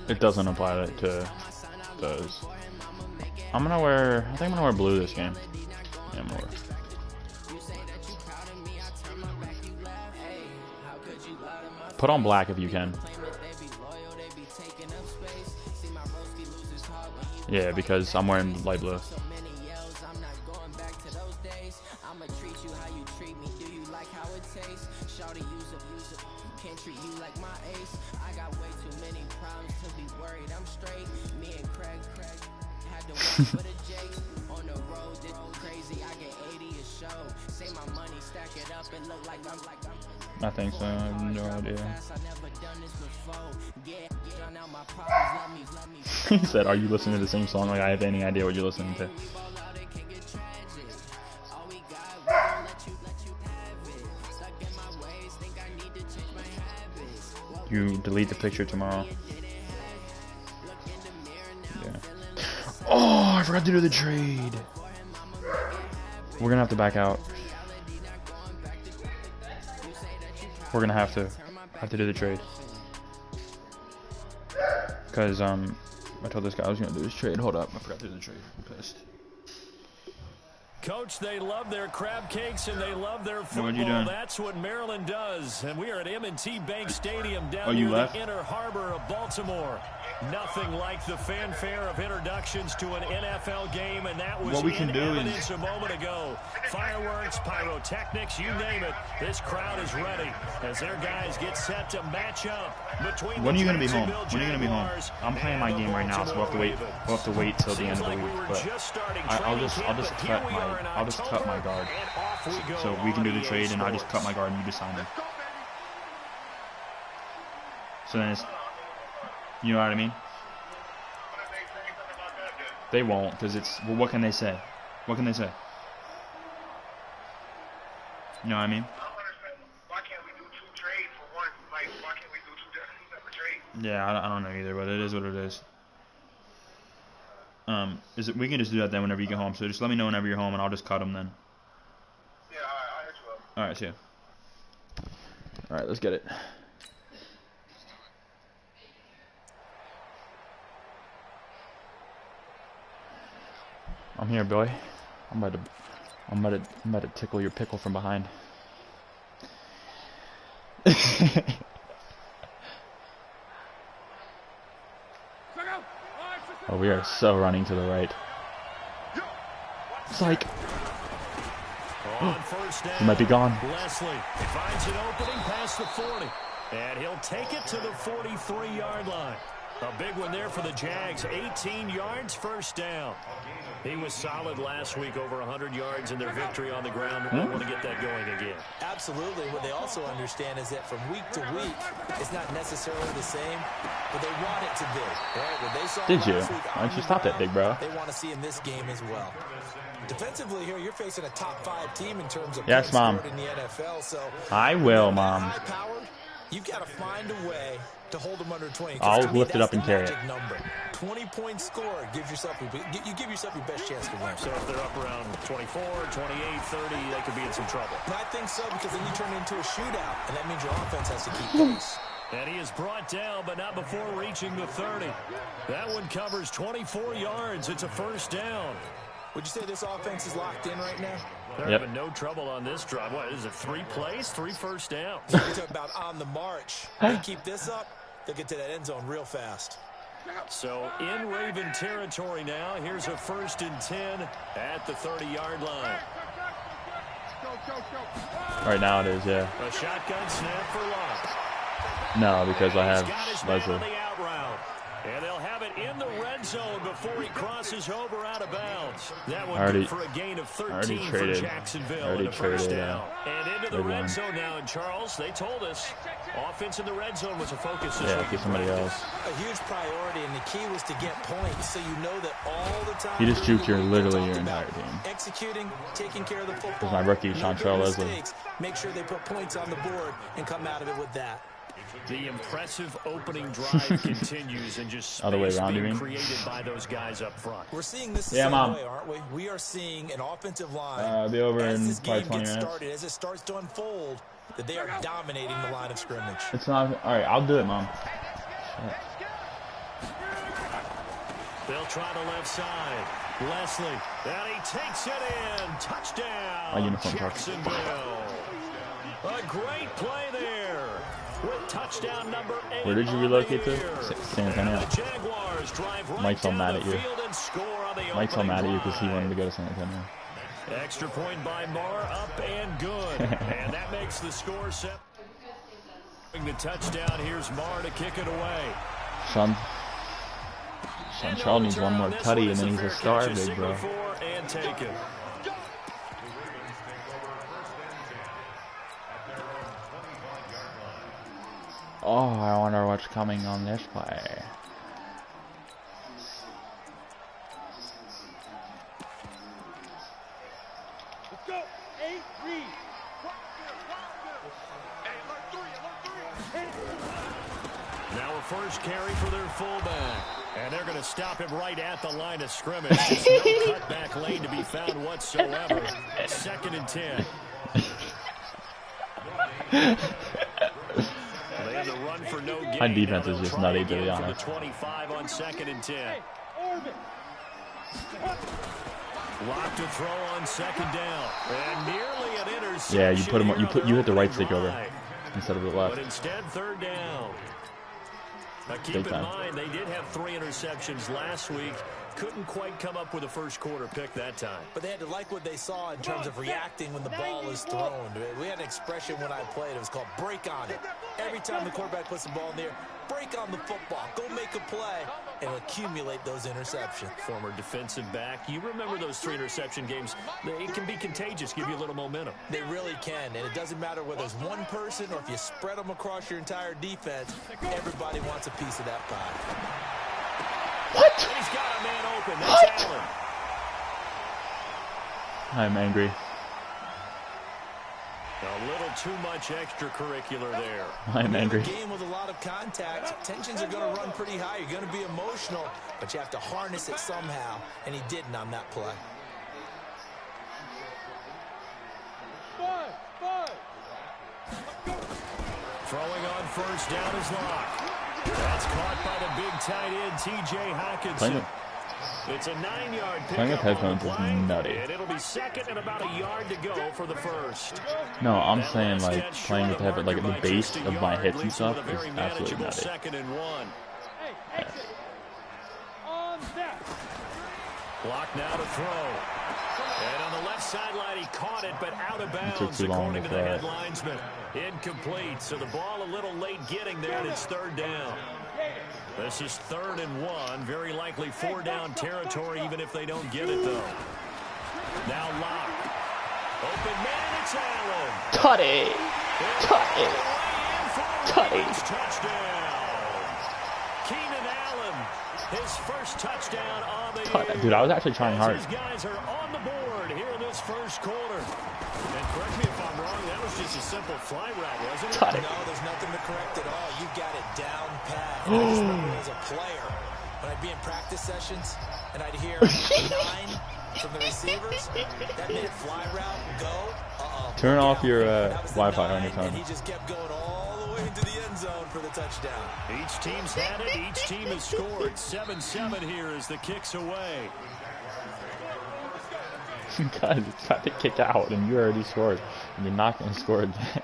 It doesn't apply to those. I'm gonna wear. I think I'm gonna wear blue this game. Yeah, more. Put on black if you can. Yeah, because I'm wearing light blue. I think so. I have no idea. He said, "Are you listening to the same song? Like I have any idea what you're listening to." You delete the picture tomorrow. Yeah. Oh, I forgot to do the trade. We're gonna have to back out. We're gonna have to do the trade. Cause I told this guy I was gonna do this trade. Hold up, I forgot to do the trade. I'm pissed. Coach, they love their crab cakes and they love their football. What are you doing? That's what Maryland does. And we are at M&T Bank Stadium down you near left? the inner harbor of Baltimore. Nothing like the fanfare of introductions to an NFL game, and that was what we can in do evidence is a moment ago. Fireworks, pyrotechnics, you name it. This crowd is ready as their guys get set to match up between. When are you gonna be home? When are you gonna be home? I'm playing my game right now, so we'll have to wait. We'll have to wait till the end of the week. But I'll just cut my guard, so we can do the trade, and I just cut my guard and you just sign him. So then it's, you know what I mean? They won't, because it's, well, what can they say? What can they say? You know what I mean? Why can't we do two trades for one? Like, why can't we do two separate trades? Yeah, I don't know either, but it is what it is. We can just do that then whenever you get home. So just let me know whenever you're home, and I'll just cut them then. Yeah, I'll hit you up. All right, see ya. All right, let's get it. I'm here, boy. I'm about to tickle your pickle from behind. Oh, we are so running to the right. Psych. He might be gone. Leslie finds an opening past the 40, and he'll take it to the 43-yard line. A big one there for the Jags. 18 yards, first down. He was solid last week, over 100 yards in their victory on the ground. They want to get that going again. Absolutely. What they also understand is that from week to week, it's not necessarily the same, but they want it to be. Right? What they saw Did you? last week Why don't you stop that, big bro? They want to see in this game as well. Defensively here, you're facing a top 5 team in terms of yes, Mom. in the NFL. So I will, Mom. You've got to find a way to hold them under 20. I'll lift it up and carry it. Number. 20-point score gives yourself you give yourself your best chance to win. So if they're up around 24, 28, 30, they could be in some trouble. And I think so, because then you turn it into a shootout, and that means your offense has to keep pace. And he is brought down, but not before reaching the 30. That one covers 24 yards. It's a first down. Would you say this offense is locked in right now? They're having no trouble on this drive. What is it, 3 plays, 3 first downs? You're talking about on the march. They keep this up, they'll get to that end zone real fast. So in Raven territory now. Here's a 1st and 10 at the 30-yard line. Right now it is, yeah. A shotgun snap for Locke. No, because I have Leslie. And they'll have it in the red zone before he crosses over out of bounds. That one good for a gain of 13 for Jacksonville and a first down. And into the red zone now. And Charles, they told us offense in the red zone was a focus this week. Get somebody else. A huge priority, and the key was to get points, so you know that all the time. You just juked your entire team. Executing, taking care of the football. Because my rookie, Chantrell Leslie. Make sure they put points on the board and come out of it with that. The impressive opening drive continues, and just other way around, being created by those guys up front. We're seeing this the same way, aren't we? We are seeing an offensive line I'll be over as in this probably game 20 gets minutes. started, as it starts to unfold, that they are dominating the line of scrimmage. It's not. All right, I'll do it, Mom. Shit. They'll try the left side. Leslie, and he takes it in. Touchdown, My uniform Jacksonville. A great play there. With touchdown number 8. Where did you relocate to? San Antonio. The Jaguars drive right Mike's all down mad the at you. field and score on the Mike's all opening mad at you because he drive. wanted to go to San Antonio. Extra point by Marr, up and good. And that makes the score set. The touchdown, here's Marr to kick it away. Sean Charles needs one more tutty and then he's a star, big bro. And take it. Oh, I wonder what's coming on this play. Let's go. 8, read. Now a first carry for their fullback. And they're going to stop him right at the line of scrimmage. There's no cutback lane to be found whatsoever. 2nd and 10. They have the run for no gain. My defense is just nutty, to be honest. 25 on 2nd and 10. Lock to throw on 2nd down. And nearly an interception. Yeah, you put him. You hit the right stick over instead of the left. But instead, 3rd down. Now keep in mind, they did have 3 interceptions last week. Couldn't quite come up with a first quarter pick that time. But they had to like what they saw in terms of reacting when the ball is thrown. We had an expression when I played. It was called break on it. Every time the quarterback puts the ball in the air, break on the football. Go make a play and accumulate those interceptions. Former defensive back. You remember those 3 interception games. It can be contagious, give you a little momentum. They really can. And it doesn't matter whether it's one person or if you spread them across your entire defense. Everybody wants a piece of that pie. What? He's got a man open. That's Allen. I'm angry. A little too much extracurricular there. I'm angry. A game with a lot of contact. Tensions are going to run pretty high. You're going to be emotional, but you have to harness it somehow, and he didn't on that play. Throwing on first down is Locke. That's caught by the big tight end, T.J. Hockenson. It's a 9-yard pick. Playing with headphones is nutty. And it'll be 2nd and about a yard to go for the first. No, I'm saying like playing with the headphones, like the base of my hits and stuff is absolutely nutty. 2nd and 1. Yeah. Block now to throw. And on the left sideline, he caught it, but out of bounds, took too long according to to the throw head it. linesman. Incomplete, so the ball a little late getting there, and it's 3rd down. This is 3rd and 1, very likely 4-down territory, even if they don't get it, though. Now Locke. Open man, it's Allen. Tutty! Tutty! Tutty! Touchdown. Keenan Allen, his first touchdown on the year. Dude, I was actually trying hard. These guys are on the board here in this first quarter. And correct me if I'm wrong, that was just a simple fly route, wasn't it? Tutty. No, there's nothing to correct at all. You got it down pat. And I just remember as a player, when I'd be in practice sessions, and I'd hear 9 from the receivers, that made fly route go. Turn off your Wi-Fi on your phone. And he just kept going all the way into the end zone for the touchdown. Each team's had it. Each team has scored. 7-7 here as the kick's away. Guys, it's about to kick out, and you already scored, and you're not going to score again.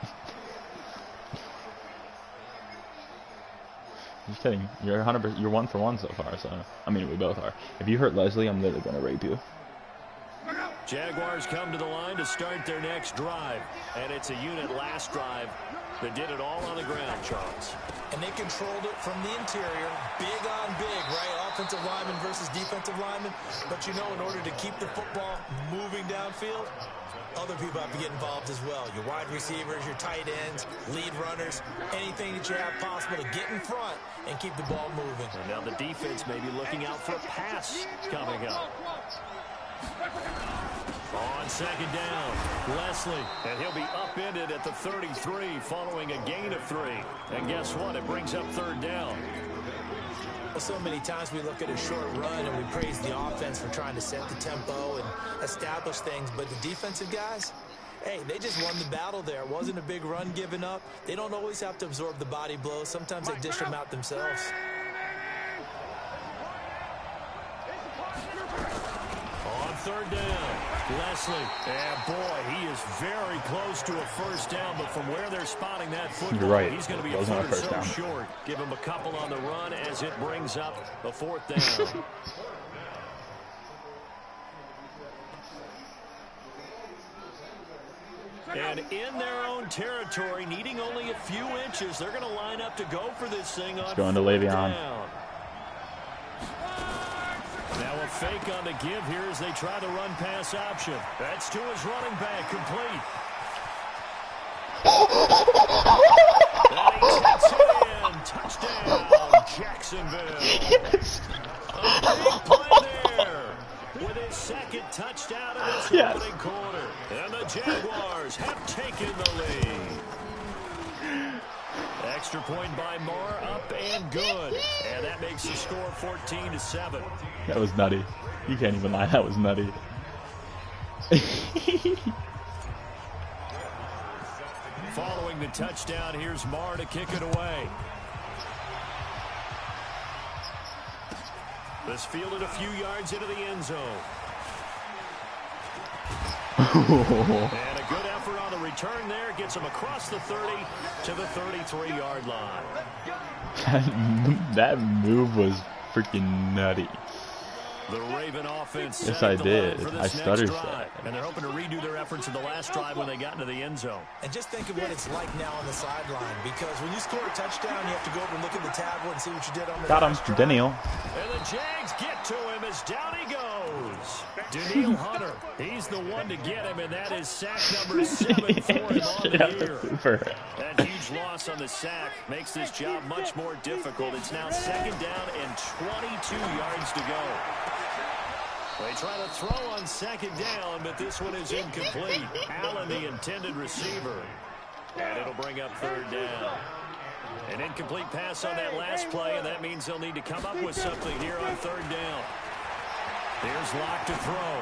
Just kidding. You're 100%. You're 1 for 1 so far. So I mean, we both are. If you hurt Leslie, I'm literally going to rape you. Jaguars come to the line to start their next drive, and it's a unit last drive that did it all on the ground, Charles. And they controlled it from the interior, big on big, right? Offensive lineman versus defensive lineman. But you know, in order to keep the football moving downfield, other people have to get involved as well. Your wide receivers, your tight ends, lead runners, anything that you have possible to get in front and keep the ball moving. And now the defense may be looking out for a pass coming up. On 2nd down, Leslie, and he'll be upended at the 33 following a gain of 3. And guess what? It brings up 3rd down. Well, so many times we look at a short run and we praise the offense for trying to set the tempo and establish things, but the defensive guys, hey, they just won the battle there. It wasn't a big run given up. They don't always have to absorb the body blows. Sometimes they dish them out themselves. third down. Leslie. And boy, he is very close to a first down, but from where they're spotting that football, you're right. He's going to be a foot or so short. Give him a couple on the run as it brings up a fourth down. And in their own territory, needing only a few inches, they're going to line up to go for this thing on going to Le'Veon. Now a fake on the give here as they try the run-pass option. That's to his running back, complete. And he takes it in. Touchdown, Jacksonville. Yes. A big play there. With his second touchdown in this opening quarter. And the Jaguars have taken the lead. Extra point by Moore, up and good. And that makes the score 14-7. That was nutty. You can't even lie. That was nutty. Following the touchdown, here's Moore to kick it away. This fielded a few yards into the end zone. And a good effort on the return there. Gets him across the 30 to the 33-yard line. That move was freaking nutty. The Raven offense. Yes, I did. I stuttered. And they're hoping to redo their efforts in the last drive when they got into the end zone. And just think of what it's like now on the sideline, because when you score a touchdown, you have to go over and look at the tablet and see what you did on the Got him, Daniel. And the Jags get to him as down he goes. Daniel Hunter, he's the one to get him, and that is sack number 7 for him on the year. That huge loss on the sack makes this job much more difficult. It's now second down and 22 yards to go. They try to throw on second down, but this one is incomplete. Allen, the intended receiver. And it'll bring up third down. An incomplete pass on that last play, and that means they'll need to come up with something here on third down. Here's Locke to throw.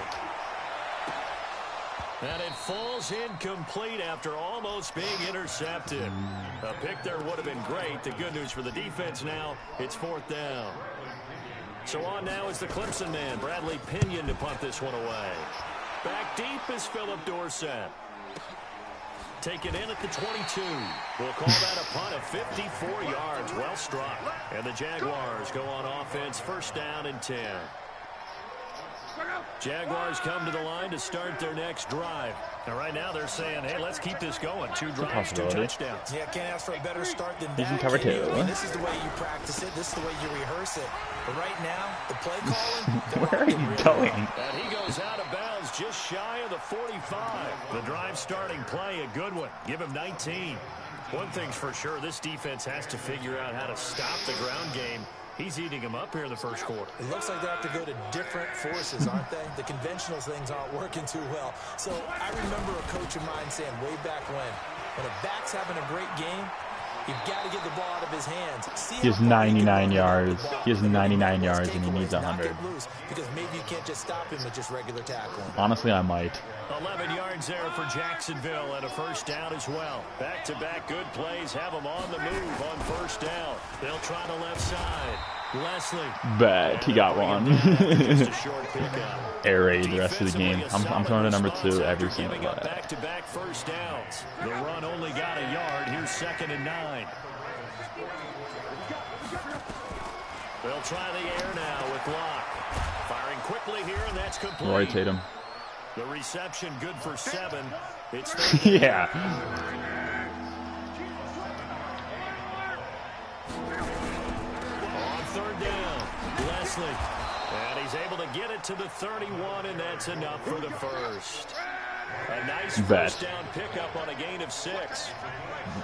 And it falls incomplete after almost being intercepted. A pick there would have been great. The good news for the defense now, it's fourth down. So on now is the Clemson man, Bradley Pinion, to punt this one away. Back deep is Philip Dorsett. Taken in at the 22. We'll call that a punt of 54 yards. Well struck. And the Jaguars go on offense, first down and 10. Jaguars come to the line to start their next drive. And right now they're saying, hey, let's keep this going. 2 drives, 2 touchdowns. Yeah, can't ask for a better start than that. You can cover 2. I mean, this is the way you practice it. This is the way you rehearse it. But right now, the play calling. Where are you going? And he goes out of bounds just shy of the 45. The drive starting play, a good one. Give him 19. One thing's for sure, this defense has to figure out how to stop the ground game. He's eating him up here in the first quarter. It looks like they have to go to different forces, aren't they? The conventional things aren't working too well. So I remember a coach of mine saying way back when a back's having a great game, you've got to get the ball out of his hands. He has 99 yards. He has 99 yards, and he needs 100. Because maybe you can't just stop him with just regular tackling. Honestly, I might. 11 yards there for Jacksonville and a first down as well. Back-to-back good plays have them on the move on first down. They'll try the left side. Leslie. Bet he got one. Just a short pickup. Air raid the rest of the game. I'm throwing to number 2 every single play. Back-to-back first downs. The run only got a yard. Here's second and 9. They'll try the air now with Locke. Firing quickly here, and that's complete. Roy Tatum. The reception good for 7. It's yeah. On third down, Leslie. And he's able to get it to the 31, and that's enough for the first. A nice first down pickup on a gain of 6.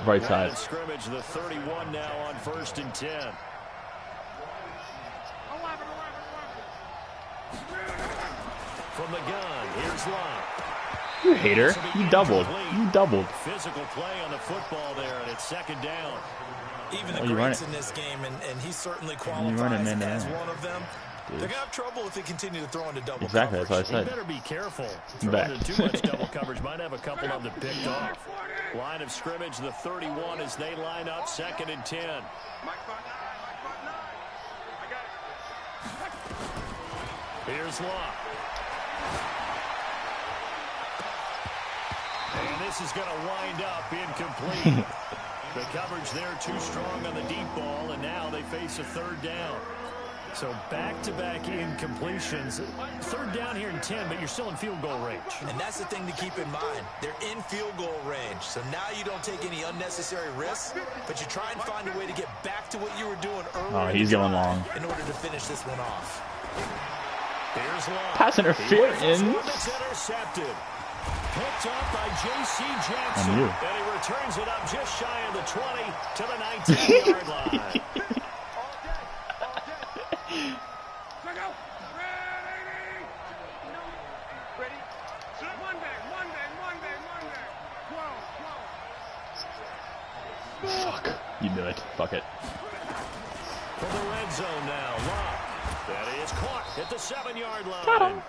Right side. Scrimmage, the 31 now on first and 10. From the gun, here's Locke. You hater. You doubled. You doubled. Physical play on the football there, and it's second down. Even the greats in this game, and he certainly qualifies as one of them. They're going to have trouble if they continue to throw into double coverage. That's what I said. You better be careful. Throwing into too much double coverage might have a couple of them picked off. Line of scrimmage, the 31 as they line up, second and 10. Here's Locke. And this is going to wind up incomplete. The coverage there too strong on the deep ball, and now they face a third down. So back-to-back incompletions. Third down here in 10, but you're still in field goal range. And that's the thing to keep in mind. They're in field goal range. So now you don't take any unnecessary risks, but you try and find a way to get back to what you were doing earlier. Oh, he's going long. In order to finish this one off. Here's long. Pass interference. It's intercepted. Picked up by J.C. Jackson. And he returns it up just shy of the 20 to the 19-yard line. Fuck. You knew it. Fuck it. From the red zone now. Lock. That is caught at the 7-yard line. Got him.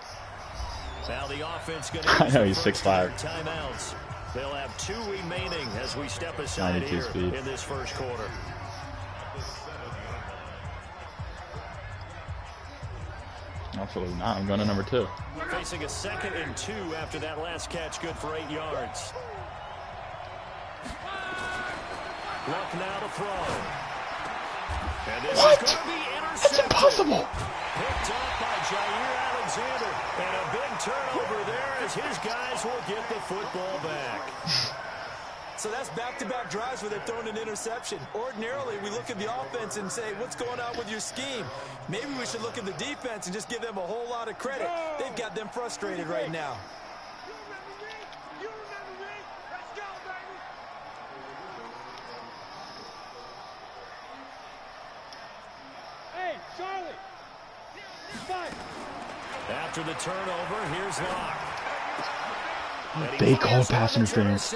Now the offense going to I know he's 6'5". timeouts. They'll have 2 remaining as we step aside here speed. in this first quarter. Absolutely not. I'm going to number 2. Facing a 2nd and 2 after that last catch, good for 8 yards. Luck now to throw. And this is going to be intercepted. It's impossible. Picked up by Jair Alexander. And a big turnover there as his guys will get the football back. So that's back-to-back drives where they've thrown an interception. Ordinarily, we look at the offense and say, what's going on with your scheme? Maybe we should look at the defense and just give them a whole lot of credit. They've got them frustrated right now. After the turnover, here's Locke. They call pass interference.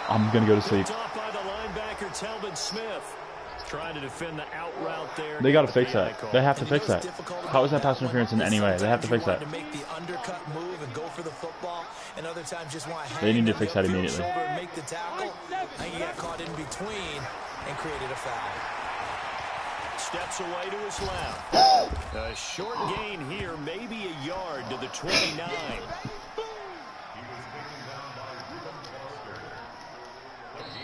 I'm going to go to sleep. By the linebacker, Talbot Smith. Trying to defend the out route there. They got to fix that. They have to fix that. How is that pass interference in any way? They have to fix that. They need to fix that immediately. Make the tackle. And he got caught in between and created a foul. Steps away to his left. A short gain here, maybe a yard to the 29.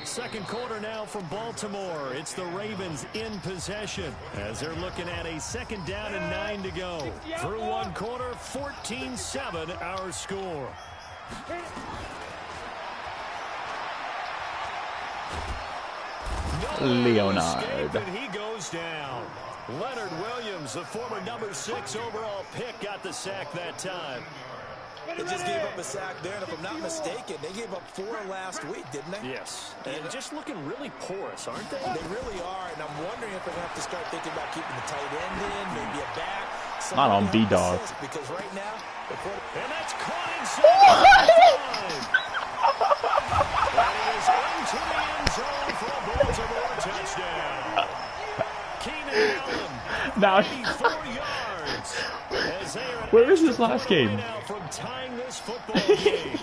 Second quarter now from Baltimore. It's the Ravens in possession as they're looking at a 2nd down and 9 to go. Through one quarter, 14-7 our score. Leonard. He goes down. Leonard Williams, the former number 6 overall pick, got the sack that time. They just gave up a sack there, and if I'm not mistaken, they gave up 4 last week, didn't they? Yes, and just looking really porous, aren't they? They really are, and I'm wondering if they're going to have to start thinking about keeping the tight end in, maybe a back. Not on B-Dog. Because right now, and that's caught inside the line. That is into the end zone for a Baltimore touchdown. Keenan Allen, Now, 84 yards. where is this last game? From tying this football game.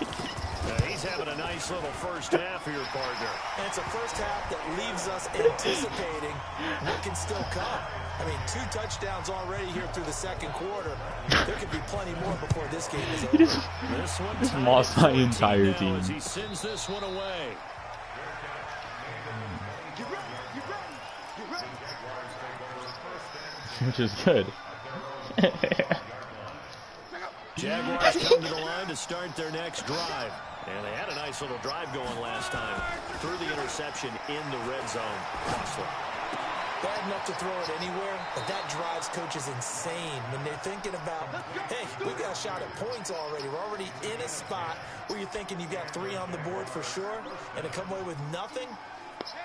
He's having a nice little first half here, partner. And it's a first half that leaves us anticipating what can still come. I mean, 2 touchdowns already here through the second quarter. There could be plenty more before this game is over. He just lost my entire team. He sends this one away. Which is good. Jaguars come to the line to start their next drive. And they had a nice little drive going last time. Threw the interception in the red zone. Costly. Bad enough to throw it anywhere, but that drives coaches insane when they're thinking about, hey, we got a shot at points already. We're already in a spot where you're thinking you got 3 on the board for sure, and to come away with nothing,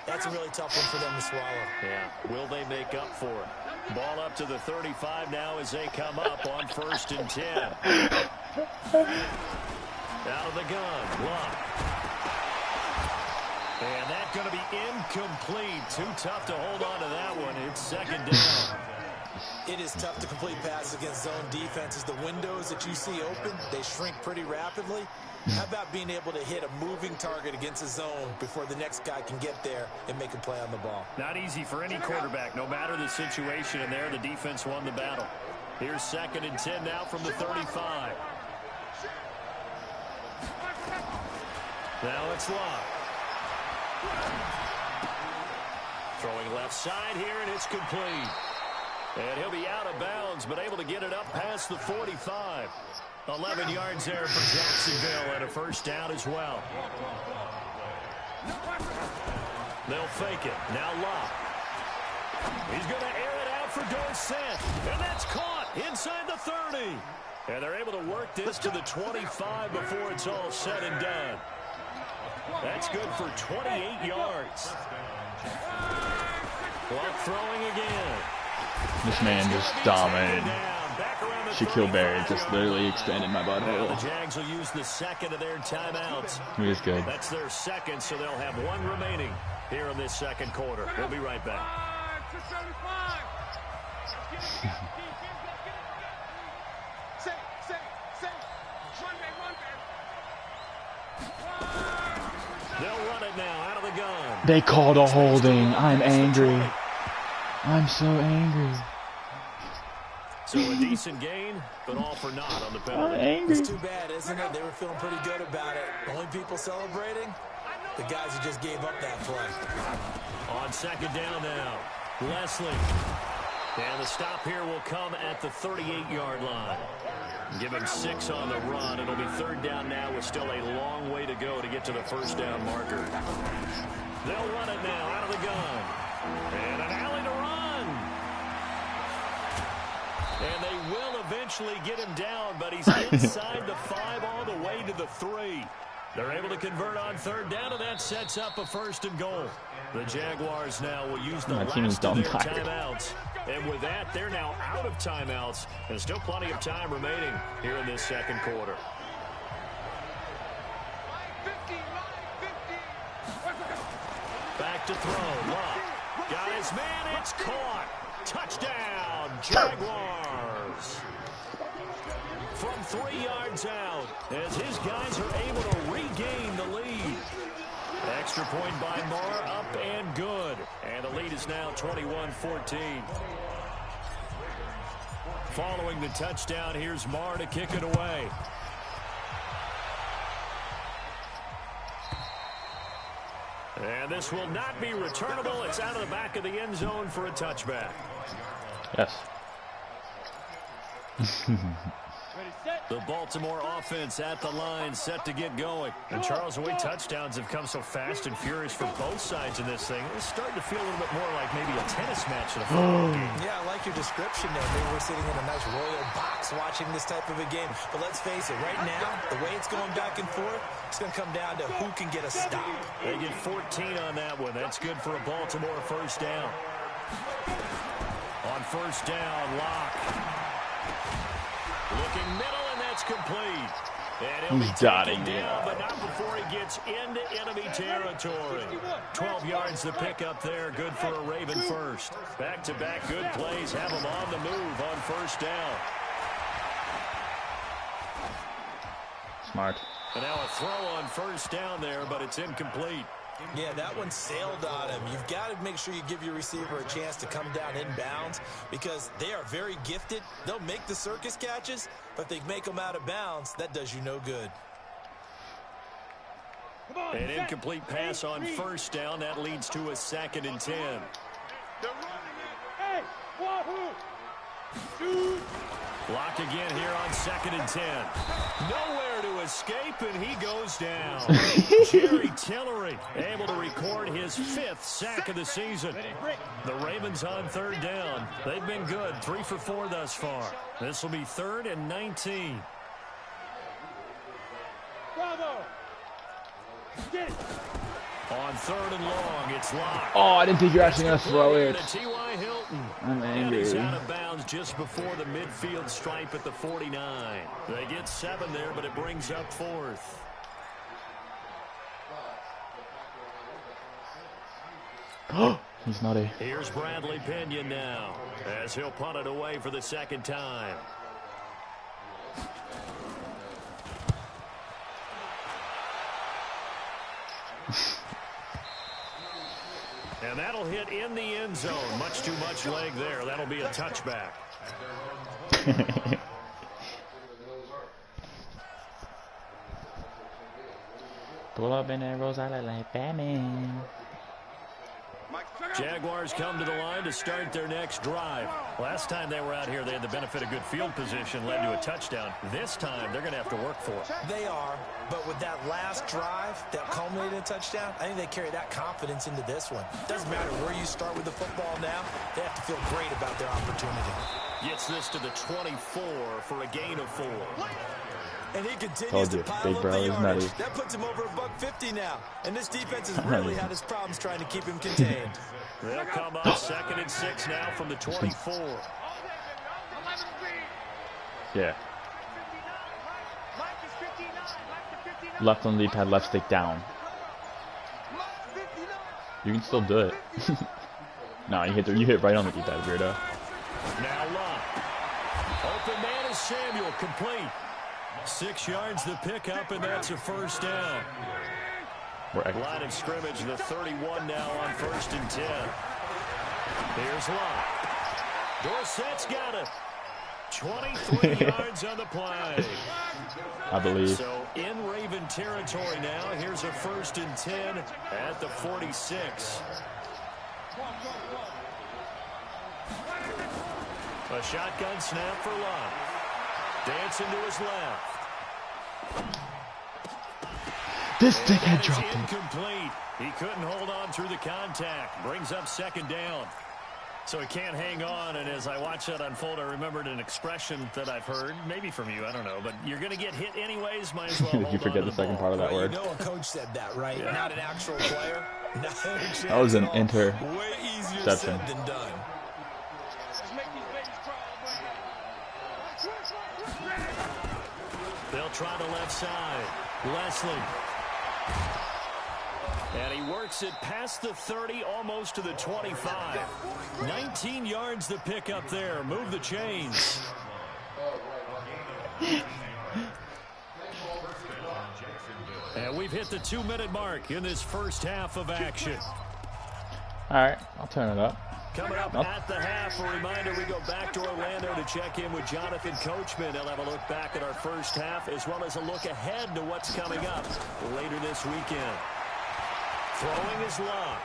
that's a really tough one for them to swallow. Yeah, will they make up for it? Ball up to the 35 now as they come up on 1st and 10. Out of the gun, Luck. And that's going to be incomplete. Too tough to hold on to that one. It's 2nd down. It is tough to complete passes against zone defenses. The windows that you see open, they shrink pretty rapidly. How about being able to hit a moving target against a zone before the next guy can get there and make a play on the ball? Not easy for any quarterback, no matter the situation. And there, the defense won the battle. Here's 2nd and 10 now from the 35. Now it's Locke. Throwing left side here, and it's complete. And he'll be out of bounds, but able to get it up past the 45. 11 yards there for Jacksonville, and a first down as well. They'll fake it. Now Locke. He's going to air it out for Dorsett, and that's caught inside the 30. And they're able to work this to the 25 before it's all said and done. That's good for 28 yards. Locke throwing again. This man just dominated. Shaquille Barrett just literally expanded my butthole. The Jags will use the second of their timeouts. He was good. That's their second, so they'll have one remaining here in this second quarter. We'll be right back. They'll run it now out of the gun. They called a holding. I'm angry. I'm so angry. So a decent gain, but all for naught on the penalty. I'm angry. It's too bad, isn't it? They were feeling pretty good about it. The only people celebrating, the guys who just gave up that play. On second down now, Leslie. And the stop here will come at the 38-yard line. Give him 6 on the run. It'll be third down now with still a long way to go to get to the first down marker. They'll run it now out of the gun. And an alley to run. And they will eventually get him down, but he's inside the 5 all the way to the 3. They're able to convert on third down, and that sets up a first and goal. The Jaguars now will use the last of their timeouts. And with that, they're now out of timeouts. There's still plenty of time remaining here in this second quarter. Back to throw. Locke got his man. It's caught. Touchdown, Jaguars. From 3 yards out, as his guys are able to regain the lead. Extra point by Marr, up and good. And the lead is now 21-14. Following the touchdown, here's Marr to kick it away. And this will not be returnable. It's out of the back of the end zone for a touchback. Yes. The Baltimore offense at the line, set to get going. And Charles, the way touchdowns have come so fast and furious for both sides in this thing, it's starting to feel a little bit more like maybe a tennis match in a football game. Yeah, I like your description there. Maybe we're sitting in a nice royal box watching this type of a game. But let's face it, right now, the way it's going back and forth, it's going to come down to who can get a stop. They get 14 on that one. That's good for a Baltimore first down. On first down, Locke. Looking middle, and that's complete. And he'll be taken down, but not before he gets into enemy territory. 12 yards to pick up there. Good for a Raven first. Back-to-back good plays have him on the move on first down. Smart. And now a throw on first down there, but it's incomplete. Yeah, that one sailed on him. You've got to make sure you give your receiver a chance to come down inbounds because they are very gifted. They'll make the circus catches, but if they make them out of bounds, that does you no good. An incomplete pass on first down. That leads to a 2nd and 10. Hey, wahoo! Dude. Locke again here on 2nd and 10. Nowhere to escape, and he goes down. Jerry Tillery able to record his 5th sack of the season. The Ravens on third down. They've been good, 3 for 4 thus far. This will be 3rd and 19. Bravo! Get it. On 3rd and long, it's Locke. Oh, I didn't think you were actually going to throw it. T.Y. Hilton. I'm And angry. he's out of bounds just before the midfield stripe at the 49. They get 7 there, but it brings up 4th. He's not a... Here's Bradley Pinion now, as he'll punt it away for the 2nd time. And that'll hit in the end zone. Much too much leg there. That'll be a touchback. Pull up in that Rose Island like Batman. Jaguars come to the line to start their next drive. Last time they were out here, they had the benefit of good field position, led to a touchdown. This time, they're going to have to work for it. They are, but with that last drive that culminated in a touchdown, I think they carry that confidence into this one. Doesn't matter where you start with the football now, they have to feel great about their opportunity. Gets this to the 24 for a gain of 4. And he continues to pile up the yardage. Nutty. That puts him over $150 now. And this defense has really had his problems trying to keep him contained. They'll come up 2nd and 6 now from the 24. Yeah. Left on the D-pad, left stick down. You can still do it. No, you hit right on the D-pad, weirdo. Now Locke. Open man is Samuel, complete. 6 yards the pickup, and that's a first down. Line of scrimmage, the 31 now on 1st and 10. Here's Locke. Dorsett's got it. 23 yards on the play. I believe. So in Raven territory now. Here's a 1st and 10 at the 46. A shotgun snap for Locke. Dancing to his left. This dickhead dropped it. Incomplete. He couldn't hold on through the contact. Brings up 2nd down. So he can't hang on, and as I watch that unfold, I remembered an expression that I've heard, maybe from you, I don't know, but you're going to get hit anyways, might as well hold You forget on to the second ball. part of that word. You know a coach said that, right? Yeah. Not an actual player. That was an Way easier said than done. They'll try the left side. Leslie. And he works it past the 30, almost to the 25. 19 yards to pick up there. Move the chains. And we've hit the 2-minute mark in this first half of action. All right, I'll turn it up. Coming up at the half, a reminder, we go back to Orlando to check in with Jonathan Coachman. He'll have a look back at our first half, as well as a look ahead to what's coming up later this weekend. Throwing his Locke.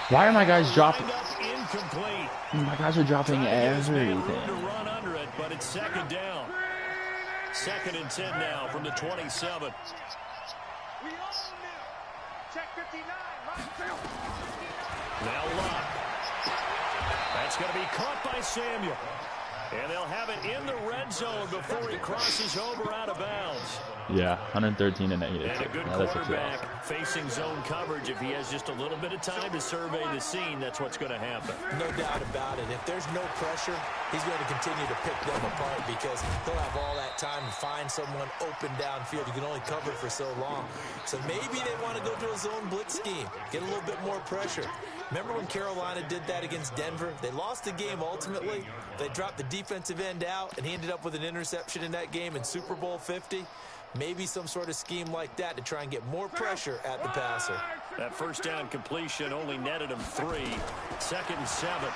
Why are my guys dropping? Incomplete. My guys are dropping everything. To run under it, but it's 2nd down. 2nd and 10 now from the 27. Check 59. Now Locke. That's going to be caught by Samuel. And they'll have it in the red zone before he crosses over out of bounds. Yeah, 113 and negative. And a good quarterback facing zone coverage. If he has just a little bit of time to survey the scene, that's what's going to happen. No doubt about it. If there's no pressure, he's going to continue to pick them apart because he'll have all that time to find someone open downfield. You can only cover for so long. So maybe they want to go to a zone blitz scheme, get a little bit more pressure. Remember when Carolina did that against Denver? They lost the game ultimately. They dropped the defensive end out, and he ended up with an interception in that game in Super Bowl 50. Maybe some sort of scheme like that to try and get more pressure at the passer. That first down completion only netted him 3. 2nd and 7.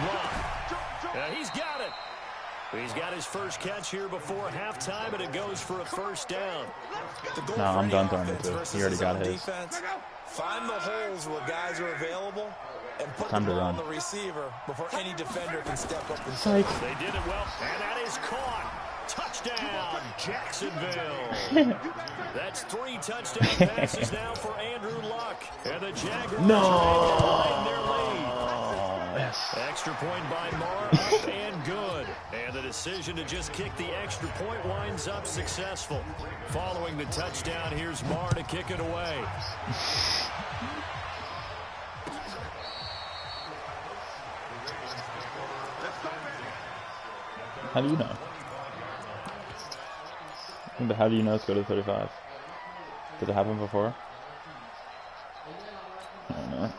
Locke. He's got it. He's got his first catch here before halftime, and it goes for a first down. No, I'm done throwing it to. He already got his. Defense, find the holes where guys are available and put Time the to ball run. on the receiver before any defender can step up and Psych. They did it well, and that is caught. Touchdown, Jacksonville. That's 3 touchdown passes now for Andrew Luck. And the Jaguars define their lead. Yes. Extra point by Marr, up and good. And the decision to just kick the extra point winds up successful. Following the touchdown, here's Marr to kick it away. How do you know? But how do you know it's go to 35? Did it happen before? I don't know.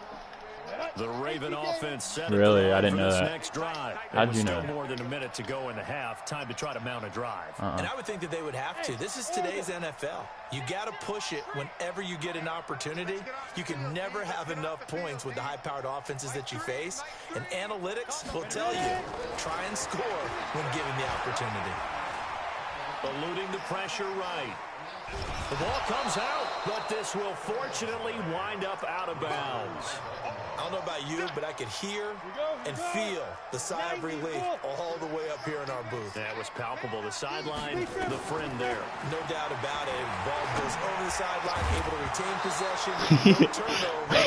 The Raven offense set Really? I didn't know this that. next drive. How'd you Still know? more than a minute to go in the half. Time to try to mount a drive. And I would think that they would have to. This is today's NFL. You got to push it whenever you get an opportunity. You can never have enough points with the high-powered offenses that you face. And analytics will tell you, try and score when given the opportunity. Eluding the pressure right. The ball comes out, but this will fortunately wind up out of bounds. I don't know about you, but I could hear and feel the sigh of relief all the way up here in our booth. That was palpable. The sideline, the friend there. No doubt about it. Ball goes over the sideline, able to retain possession. No turnover.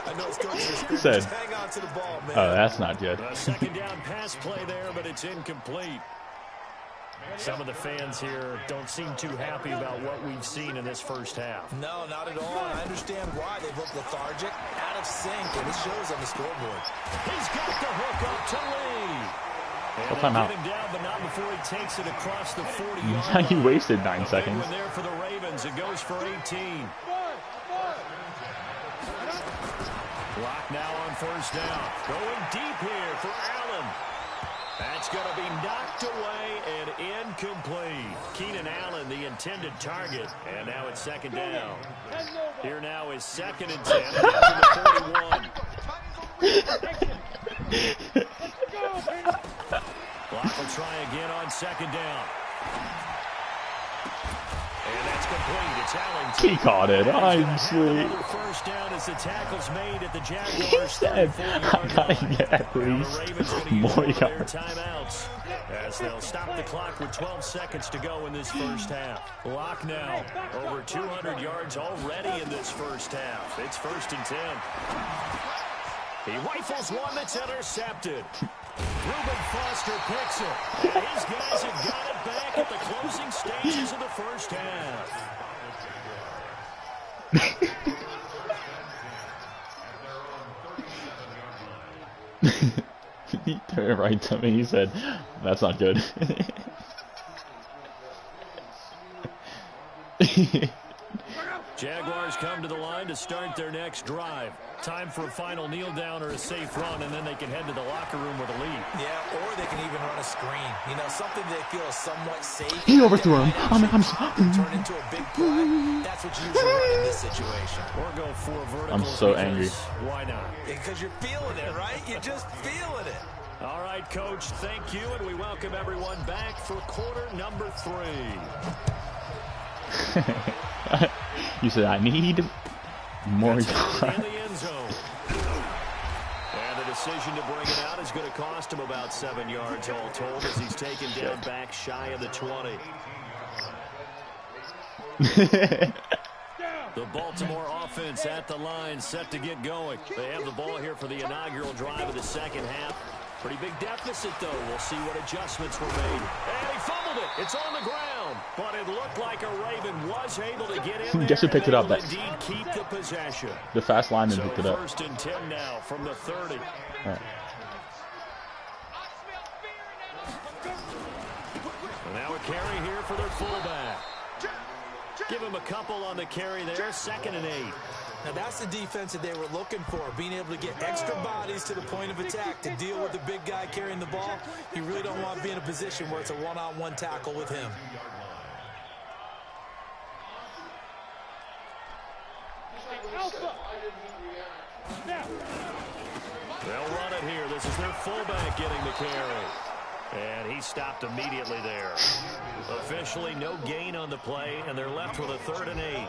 I know it's going to the screen. Just hang on to the ball, man. Oh, that's not good. A second down pass play there, but it's incomplete. Some of the fans here don't seem too happy about what we've seen in this first half. No, not at all. I understand why. They've looked lethargic, out of sync, and it shows on the scoreboard. He's got the hook up to Lee. What time out? Him down, but not before he takes it across the 40-yard He wasted 9 seconds. There for the Ravens. It goes for 18. Lock now on first down. Going deep here for Allen. That's going to be knocked away and incomplete. Keenan Allen, the intended target, and now it's second down. Here now is 2nd and 10 after the 41. Block will try again on second down. And that's complete. It's Allen. He caught it. I'm sweet. First down as the tackle's made at the Jaguars. He said, I gotta get at least more yards. Timeouts as they'll stop the clock with 12 seconds to go in this first half. Lock now. Over 200 yards already in this first half. It's 1st and 10. He rifles one that's intercepted. Reuben Foster picks it. And his guys have got it back at the closing stages of the first half. He turned right to me. He said, that's not good. Jaguars come to the line to start their next drive. Time for a final kneel down or a safe run, and then they can head to the locker room with a lead. Yeah, or they can even run a screen. You know, something they feel is somewhat safe. He overthrew him. Turn into a big play. That's what you usually run in this situation. Or go for vertical. I'm so angry. Why not? Because you're feeling it, right? You're just feeling it. All right, Coach, thank you, and we welcome everyone back for quarter number 3. You said, I need more yards. In the end zone. And the decision to bring it out is going to cost him about 7 yards all told as he's taken down back shy of the 20. The Baltimore offense at the line set to get going. They have the ball here for the inaugural drive of the second half. Pretty big deficit, though. We'll see what adjustments were made. And he fumbled it. It's on the ground. But it looked like a Raven was able to get in there. Guess who picked it up? Indeed keep the possession. The fast lineman picked it up. 1st and 10 now from the 30. Right. And now a carry here for their fullback. Give him a couple on the carry there. 2nd and 8. Now that's the defense that they were looking for, being able to get extra bodies to the point of attack to deal with the big guy carrying the ball. You really don't want to be in a position where it's a one-on-one tackle with him. They'll run it here. This is their fullback getting the carry. And he stopped immediately there. Officially no gain on the play, and they're left with a 3rd and 8.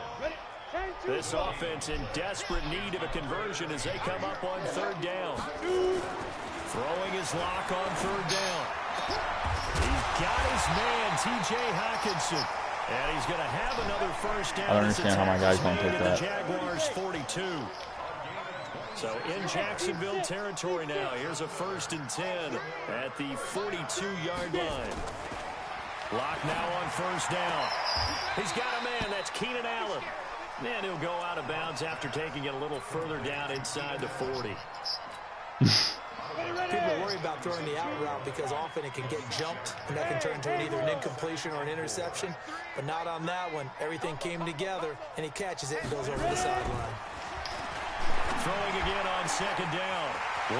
This offense in desperate need of a conversion as they come up on 3rd down. Throwing his lock on 3rd down. He's got his man, T.J. Hawkinson. And he's going to have another first down. I don't understand how my guys don't take that. The Jaguars 42. So in Jacksonville territory now. Here's a 1st and 10 at the 42-yard line. Lock now on 1st down. He's got a man. That's Keenan Allen. And he'll go out of bounds after taking it a little further down inside the 40. People worry about throwing the out route because often it can get jumped, and that can turn into either an incompletion or an interception. But not on that one. Everything came together, and he catches it and goes over the sideline. Throwing again on 2nd down.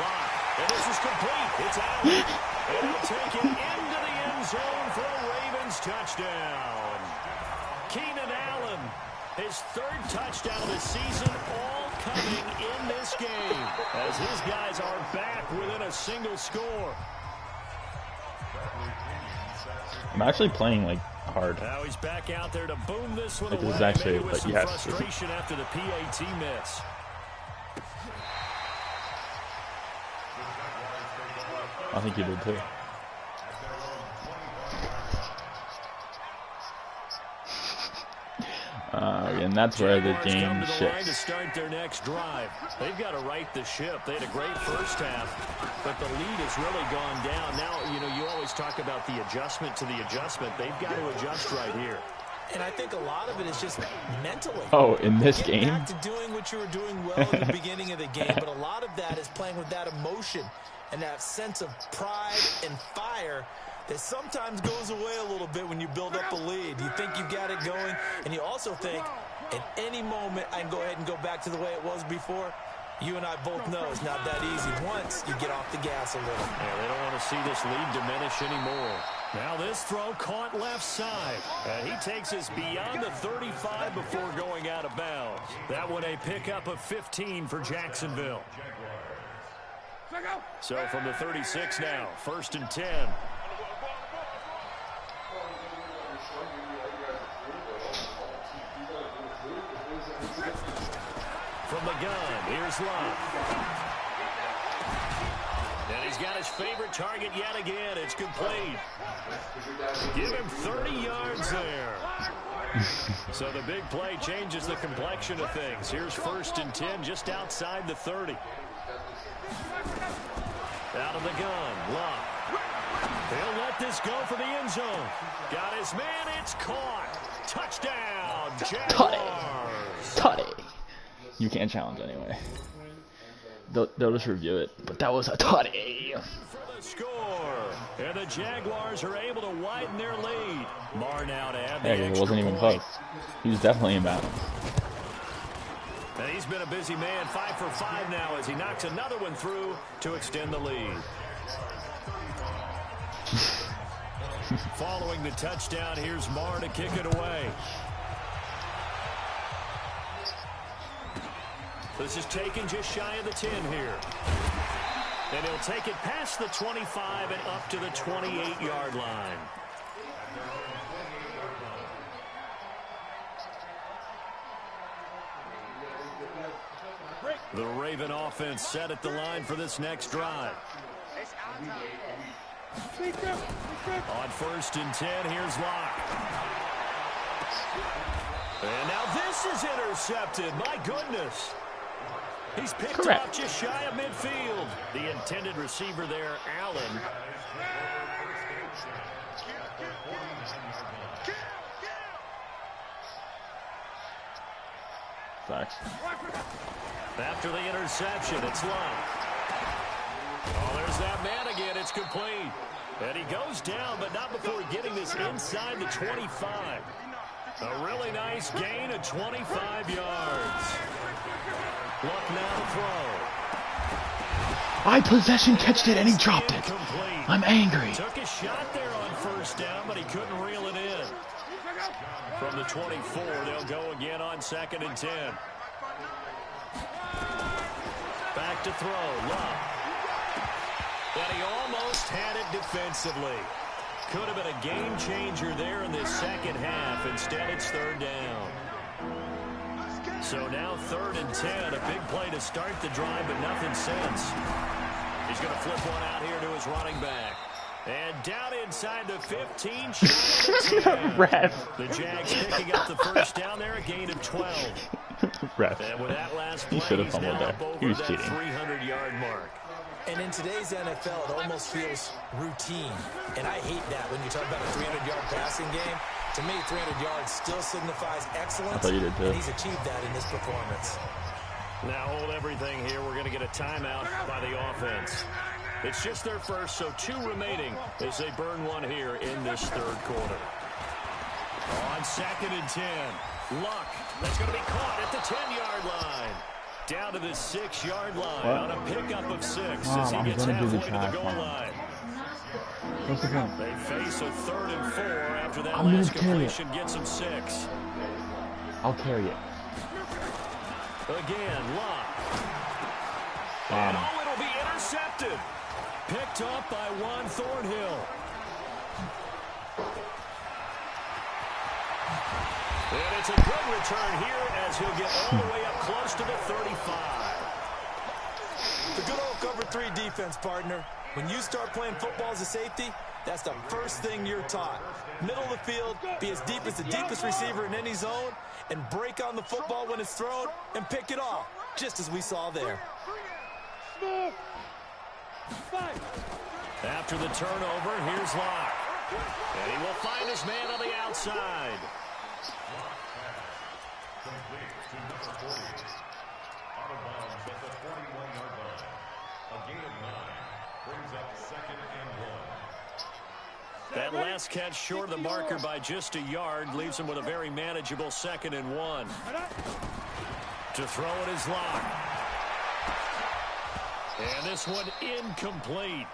Lock. And this is complete. It's Allen. And he'll take it into the end zone for a Ravens touchdown. Keenan Allen, his 3rd touchdown of the season, all coming in this game as his guys are back within a single score. I'm actually playing like hard. Now he's back out there to boom this one Like, away. this is actually, Maybe with like, some yes. frustration after the PAT miss. I think you did too. And that's where the game shifts. To start their next drive. They've got to right the ship. They had a great first half, but the lead has really gone down. Now, you know, you always talk about the adjustment to the adjustment. They've got to adjust right here. And I think a lot of it is just mentally. Oh, in this game? Back to doing what you were doing well at the beginning of the game, but a lot of that is playing with that emotion and that sense of pride and fire that sometimes goes away a little bit when you build up a lead. You think you've got it going, and you also think, at any moment, I can go ahead and go back to the way it was before. You and I both know it's not that easy once you get off the gas a little. Yeah, they don't want to see this lead diminish anymore. Now this throw caught left side. And he takes us beyond the 35 before going out of bounds. That one a pickup of 15 for Jacksonville. So from the 36 now, 1st and 10. From the gun, here's Love. And he's got his favorite target yet again. It's complete. Give him 30 yards there. So the big play changes the complexion of things. Here's 1st and 10 just outside the 30. Out of the gun, Love. He'll let this go for the end zone. Got his man, it's caught. Touchdown, Jaguars. Tutty. You can't challenge anyway. They'll just review it. But that was a tutty. For the score. And the Jaguars are able to widen their lead. Marr now to add the Yeah, it wasn't even point. close. He was definitely in bounds. And he's been a busy man, 5 for 5 now as he knocks another one through to extend the lead. Following the touchdown, here's Marr to kick it away. This is taken just shy of the 10 here. And he'll take it past the 25 and up to the 28-yard line. The Raven offense set at the line for this next drive. On 1st and 10, here's Locke. And now this is intercepted. My goodness. He's picked up just shy of midfield. The intended receiver there, Allen. Facts. After the interception, it's Love. Oh, there's that man again. It's complete. And he goes down, but not before getting this inside the 25. A really nice gain of 25 yards. Luck now to throw. I possession catched it and he dropped it. I'm angry. Took a shot there on 1st down, but he couldn't reel it in. From the 24, they'll go again on 2nd and 10. Back to throw, Love. And he almost had it defensively. Could have been a game changer there in this second half. Instead, it's 3rd down. So now 3rd and 10, a big play to start the drive, but nothing since. He's going to flip one out here to his running back. And down inside the 15, Ref. the Jags picking up the 1st down there, a gain of 12. Ref. And with that last play, He should have he's fumbled now there. up over He was that cheating. 300-yard mark. And in today's NFL, it almost feels routine. And I hate that when you talk about a 300-yard passing game. To me, 300 yards still signifies excellence. I thought you did too. And he's achieved that in this performance. Now hold everything here. We're going to get a timeout by the offense. It's just their first, so 2 remaining as they burn one here in this 3rd quarter. On 2nd and 10, Luck. That's going to be caught at the 10-yard line. Down to the 6-yard line on a pickup of 6 as he gets halfway to the goal line. What's the point? They face a 3rd and 4 after that I'm last gonna carry it. completion gets them 6. I'll carry it. Again, Luck. And it'll be intercepted. Picked up by Juan Thornhill. And it's a good return here as he'll get all the way up close to the 35. The good old cover 3 defense, partner. When you start playing football as a safety, that's the first thing you're taught. Middle of the field, be as deep as the deepest receiver in any zone, and break on the football when it's thrown and pick it off, just as we saw there. After the turnover, here's Locke. And he will find his man on the outside. That last catch short of the marker by just a yard leaves him with a very manageable 2nd and 1. To throw it is Locke. And this one incomplete.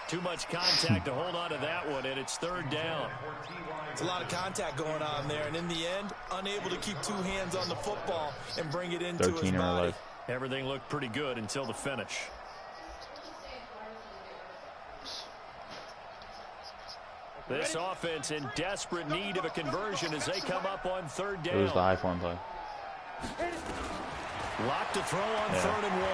Too much contact to hold on to that one, and it's 3rd down. It's a lot of contact going on there, and in the end, unable to keep 2 hands on the football and bring it into his body. Everything looked pretty good until the finish. This offense in desperate need of a conversion as they come up on 3rd down. It was the high form play. Locke to throw on 3rd and 1.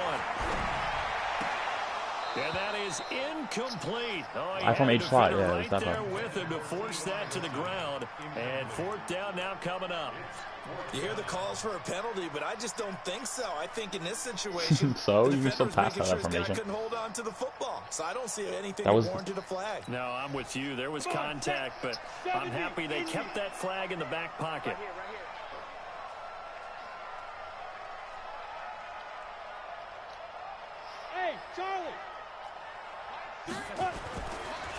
And that is incomplete. Oh, I from H slot, yeah, right it was that there bad. with him to force that to the ground. And 4th down now coming up. You hear the calls for a penalty, but I just don't think so. I think in this situation, so the you can still defender's pass making that sure his guy information. couldn't hold on to the football. So I don't see anything That was warranted a flag. No, I'm with you. There was contact, but I'm happy they kept that flag in the back pocket. Hey, Charlie.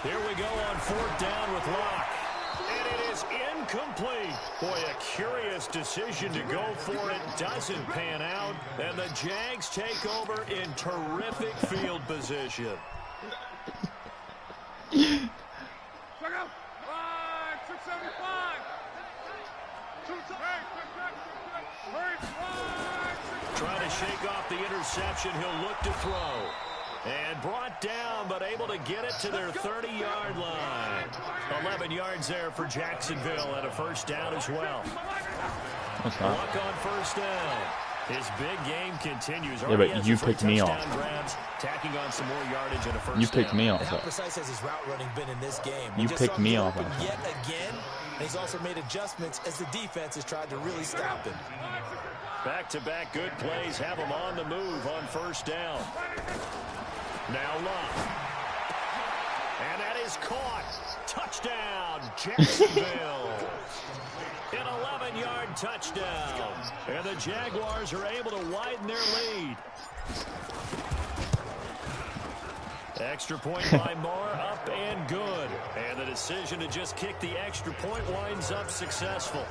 Here we go on 4th down with Locke. And it is incomplete. Boy, a curious decision to go for it. Doesn't pan out. And the Jags take over in terrific field position. Check out. 675. Trying to shake off the interception. He'll look to throw. And brought down, but able to get it to their 30-yard line. 11 yards there for Jacksonville and a 1st down as well. Luck on 1st down. His big game continues. Yeah, but you picked me off. Grabs, tacking on some more yardage and a 1st down. You picked me off. How precise has his route running been in this game? You picked me off. Yet again, and he's also made adjustments as the defense has tried to really stop him. Back-to-back good plays have him on the move on 1st down. Now Locke. And that is caught. Touchdown, Jacksonville. An 11-yard touchdown. And the Jaguars are able to widen their lead. Extra point by Marr, up and good. And the decision to just kick the extra point winds up successful.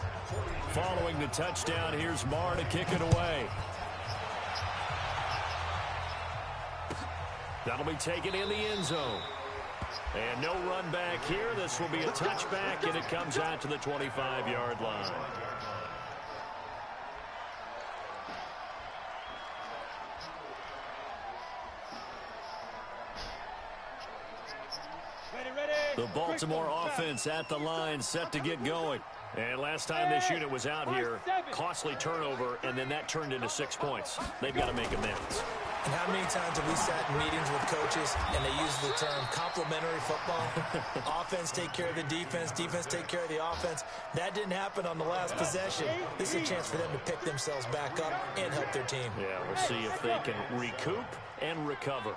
Following the touchdown, here's Marr to kick it away. That'll be taken in the end zone. And no run back here. This will be a touchback, and it comes out to the 25-yard line. The Baltimore offense at the line, set to get going. And last time this unit was out here, costly turnover, and then that turned into 6 points. They've got to make amends. And how many times have we sat in meetings with coaches and they use the term complementary football? Offense take care of the defense, defense take care of the offense. That didn't happen on the last possession. This is a chance for them to pick themselves back up and help their team. Yeah, we'll see if they can recoup and recover.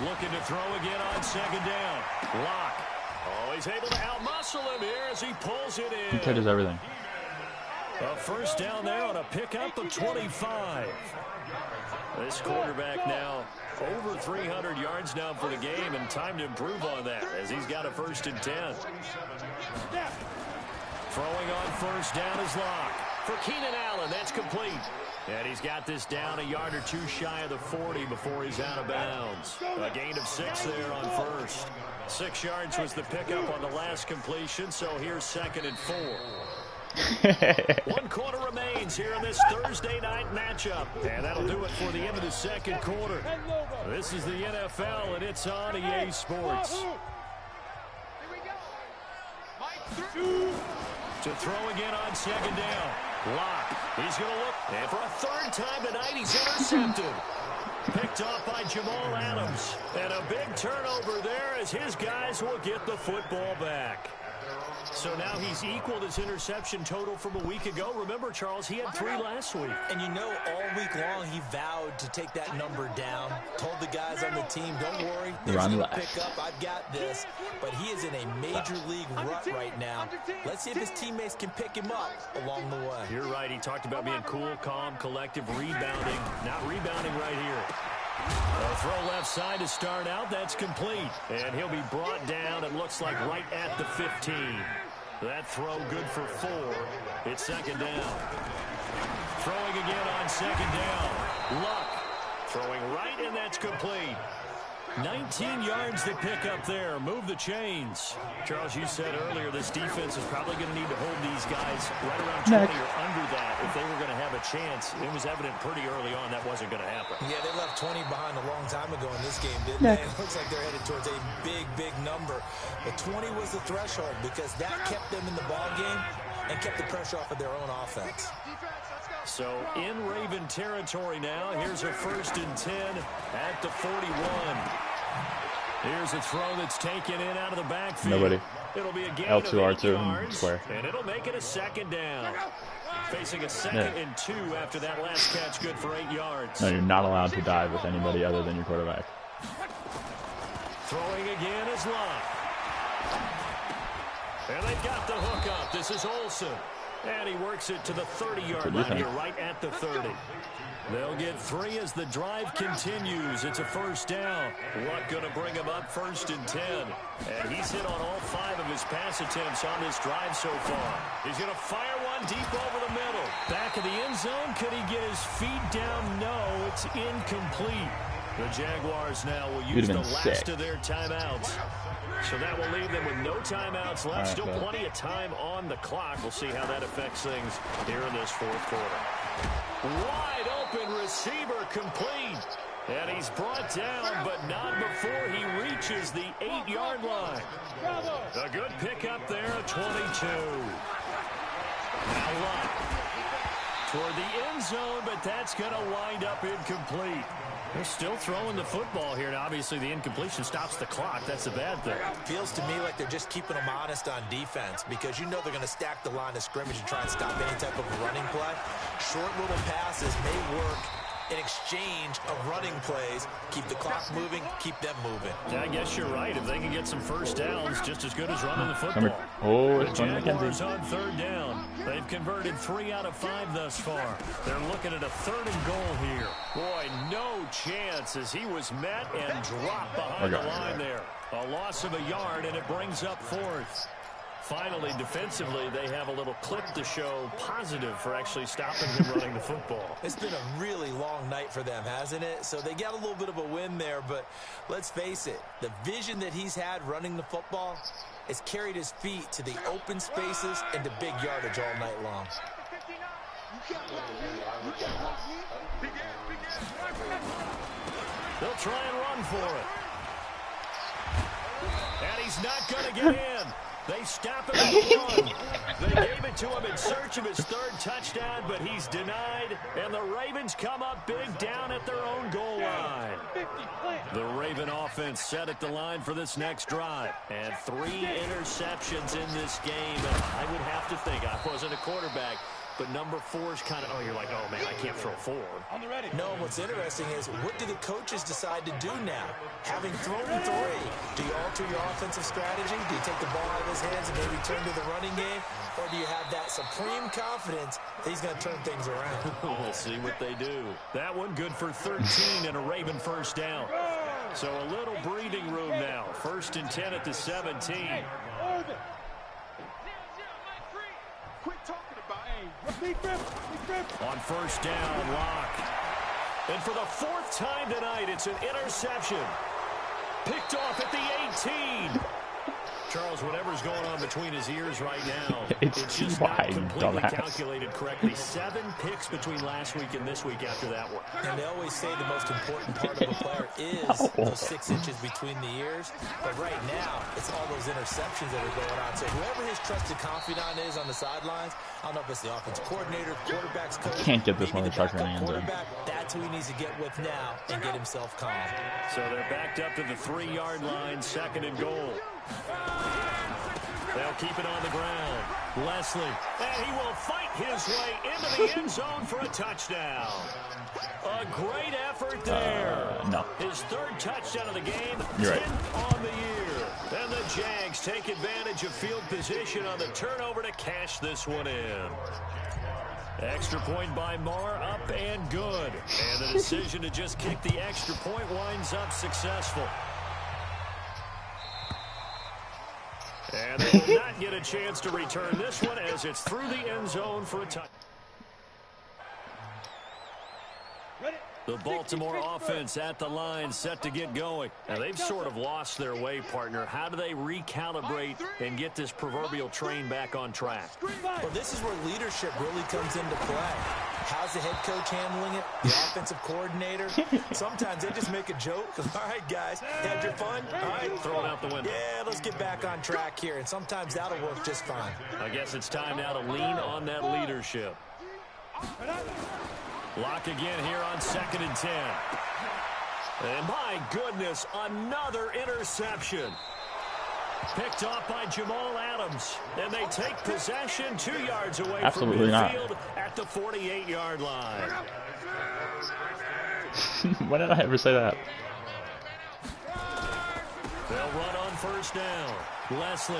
Looking to throw again on 2nd down. Locke. Oh, he's able to outmuscle him here as he pulls it in. He touches everything. A 1st down there on a pickup of 25. This quarterback now over 300 yards now for the game, and time to improve on that as he's got a 1st and 10. Throwing on 1st down is Locke. For Keenan Allen, that's complete. And he's got this down a yard or two shy of the 40 before he's out of bounds. A gain of 6 there on 1st. 6 yards was the pickup on the last completion, so here's 2nd and 4. 1 quarter remains here in this Thursday night matchup. And that'll do it for the end of the 2nd quarter. This is the NFL, and it's on EA Sports. Here we go. To throw again on second down. Lock. He's going to look. And for a third time tonight, he's intercepted. Picked off by Jamal Adams. And a big turnover there as his guys will get the football back. So now he's equaled his interception total from a week ago. Remember, Charles, he had 3 last week. And you know, all week long, he vowed to take that number down. Told the guys on the team, don't worry, there's going to pick up. I've got this. But he is in a major league rut right now. Let's see if his teammates can pick him up along the way. You're right. He talked about being cool, calm, collective, rebounding. Not rebounding right here. A throw left side to start out. That's complete. And he'll be brought down, it looks like, right at the 15. That throw good for 4. It's second down. Throwing again on second down. Luck. Throwing right, and that's complete. 19 yards to pick up there. Move the chains. Charles, you said earlier this defense is probably going to need to hold these guys right around 20 or under that if they were going to have a chance. It was evident pretty early on that wasn't going to happen. Yeah, they left 20 behind a long time ago in this game, didn't they? It looks like they're headed towards a big, big number. But 20 was the threshold because that kept them in the ball game and kept the pressure off of their own offense. So in Raven territory now. Here's a 1st and 10 at the 41. Here's a throw that's taken in out of the backfield. Nobody. It'll be a gain L2, of 8 R2, yards, square. and it'll make it a second down. Facing a 2nd and 2 after that last catch, good for 8 yards. No, you're not allowed to dive with anybody other than your quarterback. Throwing again is Locke. And they've got the hook up. This is Olsen. And he works it to the 30-yard line here, right at the 30. They'll get 3 as the drive continues. It's a 1st down. Luck going to bring him up 1st and 10. And he's hit on all 5 of his pass attempts on this drive so far. He's going to fire one deep over the middle. Back of the end zone. Could he get his feet down? No, it's incomplete. The Jaguars now will use the last of their timeouts. So that will leave them with no timeouts left. Right, still plenty of time on the clock. We'll see how that affects things here in this 4th quarter. Wide open receiver complete. And he's brought down, but not before he reaches the 8-yard line. A good pickup there at 22. Now Luck toward the end zone, but that's going to wind up incomplete. They're still throwing the football here. Now, obviously, the incompletion stops the clock. That's a bad thing. Feels to me like they're just keeping them honest on defense because you know they're going to stack the line of scrimmage and try and stop any type of running play. Short little passes may work in exchange of running plays. Keep the clock moving, keep them moving. Yeah, I guess you're right. If they can get some 1st downs, just as good as running the football. Oh, the Jaguars on 3rd down. They've converted 3 out of 5 thus far. They're looking at a 3rd and goal here. Boy, no chance as he was met and dropped behind the line there. A loss of a yard, and it brings up 4th. Finally, defensively, they have a little clip to show positive for actually stopping him running the football. It's been a really long night for them, hasn't it? So they got a little bit of a win there, but let's face it, the vision that he's had running the football has carried his feet to the open spaces and to big yardage all night long. They'll try and run for it. And he's not going to get in. They stop him at 1. They gave it to him in search of his 3rd touchdown, but he's denied. And the Ravens come up big down at their own goal line. The Raven offense set at the line for this next drive. And 3 interceptions in this game. And I would have to think, I wasn't a quarterback, but number 4 is kind of, you're like, oh, man, I can't throw 4. No, what's interesting is what do the coaches decide to do now? Having thrown 3, do you alter your offensive strategy? Do you take the ball out of his hands and maybe turn to the running game? Or do you have that supreme confidence that he's going to turn things around? We'll see what they do. That one good for 13 and a Raven 1st down. So a little breathing room now. 1st and 10 at the 17. On 1st down, Lock. And for the 4th time tonight, it's an interception. Picked off at the 18. Charles, whatever's going on between his ears right now, it's just wide, not completely dumbass. calculated correctly. 7 picks between last week and this week after that one. And they always say the most important part of a player is those 6 inches between the ears. But right now, it's all those interceptions that are going on. So whoever his trusted confidant is on the sidelines, I don't know if it's the offensive coordinator, quarterback's coach, Can't get this one maybe to the Chuck in the backup end zone. quarterback. That's who he needs to get with now and get himself calm. So they're backed up to the 3-yard line, 2nd and goal. They'll keep it on the ground. Leslie, and he will fight his way into the end zone for a touchdown. A great effort there. No. His 3rd touchdown of the game, You're 10th right. on the year. And the Jags take advantage of field position on the turnover to cash this one in. Extra point by Marr, up and good. And the decision to just kick the extra point winds up successful. And they will not get a chance to return this one as it's through the end zone for a touchdown. The Baltimore offense at the line, set to get going. Now, they've sort of lost their way, partner. How do they recalibrate and get this proverbial train back on track? Well, this is where leadership really comes into play. How's the head coach handling it? The offensive coordinator? Sometimes they just make a joke. All right, guys, had your fun? All right, Throw it out the window. Yeah, let's get back on track here. And sometimes that'll work just fine. I guess it's time now to lean on that leadership. Lock again here on 2nd and 10. And my goodness, another interception. Picked off by Jamal Adams. And they take possession 2 yards away Absolutely from not. midfield at the 48-yard line. When did I ever say that? They'll run on 1st down. Leslie.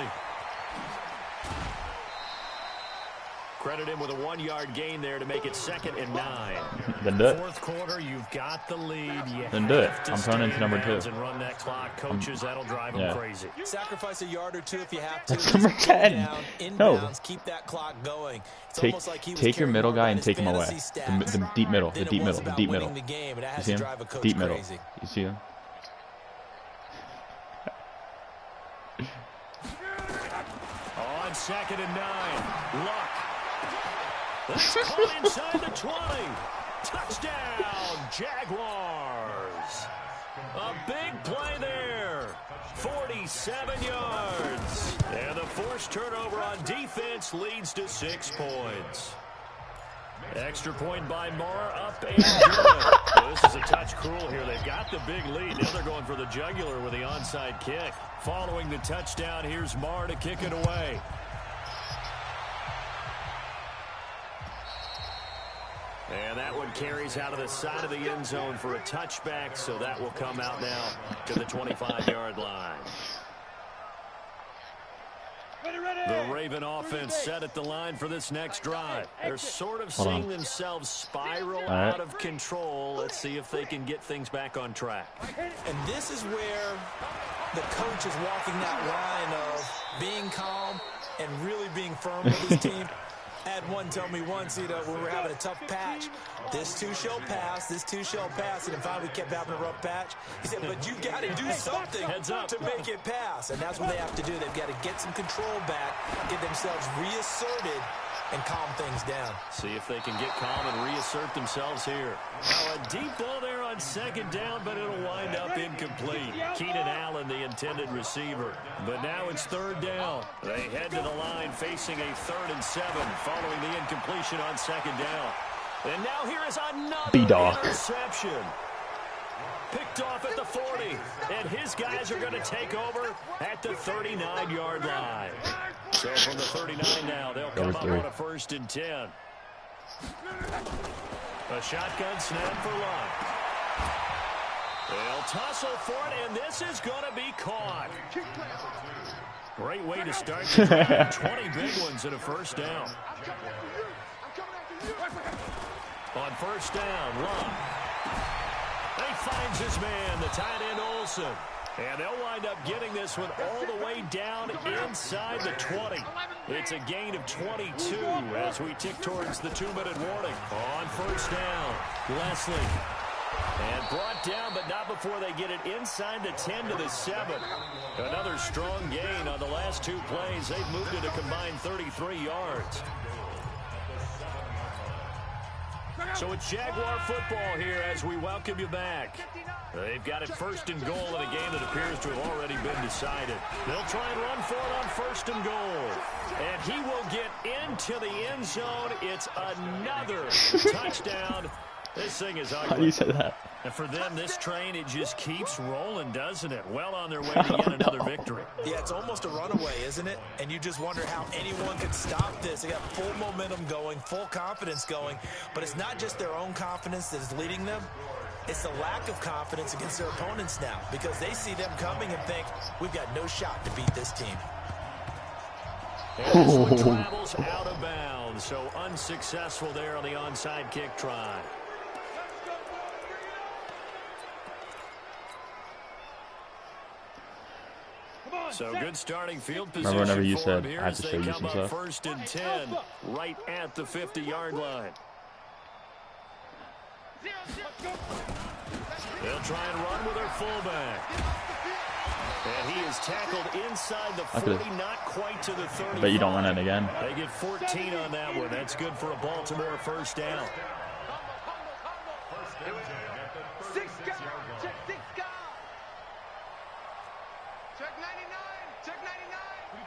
Credit him with a 1-yard gain there to make it 2nd and 9. Then do it. 4th quarter, you've got the lead. Then do it. have to I'm throwing stay into number in bounds 2. And run that clock. Coaches, that'll drive them Yeah. crazy. Sacrifice a yard or 2 if you have to. That's number Just go 10. down, No. inbounds, keep that clock going. It's Take, almost like he was take your caring middle more guy about and his take him away. fantasy The stats deep middle. The than it deep was middle. The about deep winning middle. the game, and that You has see to him? drive a coach Deep middle. crazy. You see him? On 2nd and 9. Luck. That's caught inside the 20. Touchdown, Jaguars. A big play there. 47 yards. And the forced turnover on defense leads to 6 points. Extra point by Marr, up and good. Well, this is a touch cruel here. They've got the big lead. Now they're going for the jugular with the onside kick. Following the touchdown, here's Marr to kick it away. And that one carries out of the side of the end zone for a touchback, so that will come out now to the 25-yard line. The Raven offense set at the line for this next drive. They're sort of seeing themselves spiral out of control. Let's see if they can get things back on track. And this is where the coach is walking that line of being calm and really being firm with his team. I had one tell me once, when we were having a tough patch, this too shall pass, this too shall pass. And finally we kept having a rough patch. He said, but you got to do something to make it pass. And that's what they have to do. They've got to get some control back, get themselves reasserted, and calm things down. See if they can get calm and reassert themselves here. Now a deep ball there on 2nd down, but it'll wind up incomplete. Keenan Allen, the intended receiver. But now it's 3rd down. They head to the line facing a 3rd and 7 following the incompletion on 2nd down. And now here is another interception. Picked off at the 40. And his guys are going to take over at the 39-yard line. So from the 39 now, they'll come up on a 1st and 10. A shotgun snap for Luck. They'll tussle for it, and this is going to be caught. Great way to start the drive. 20 big ones and a 1st down. On 1st down, Luck. He finds his man, the tight end Olsen. And they'll wind up getting this one all the way down inside the 20. It's a gain of 22 as we tick towards the 2-minute warning. On 1st down, Leslie. And brought down, but not before they get it inside the 10 to the 7. Another strong gain on the last 2 plays. They've moved it a combined 33 yards. So it's Jaguar football here as we welcome you back. They've got it 1st and goal in a game that appears to have already been decided. They'll try and run for it on 1st and goal. And he will get into the end zone. It's another touchdown. This thing is ugly. How do you say that? And for them, this train, it just keeps rolling, doesn't it? Well on their way to yet another victory. Yeah, it's almost a runaway, isn't it? And you just wonder how anyone could stop this. They got full momentum going, full confidence going. But it's not just their own confidence that is leading them. It's the lack of confidence against their opponents now, because they see them coming and think, we've got no shot to beat this team. And this one travels out of bounds, so unsuccessful there on the onside kick try. So good starting field position. Remember whenever you for said them here I have as to they show you come some up stuff? 1st and 10, right at the 50-yard line. They'll try and run with their fullback. And he is tackled inside the 40, not quite to the 30. Bet you don't run it again. They get 14 on that one. That's good for a Baltimore 1st down. Check 99. Check 99.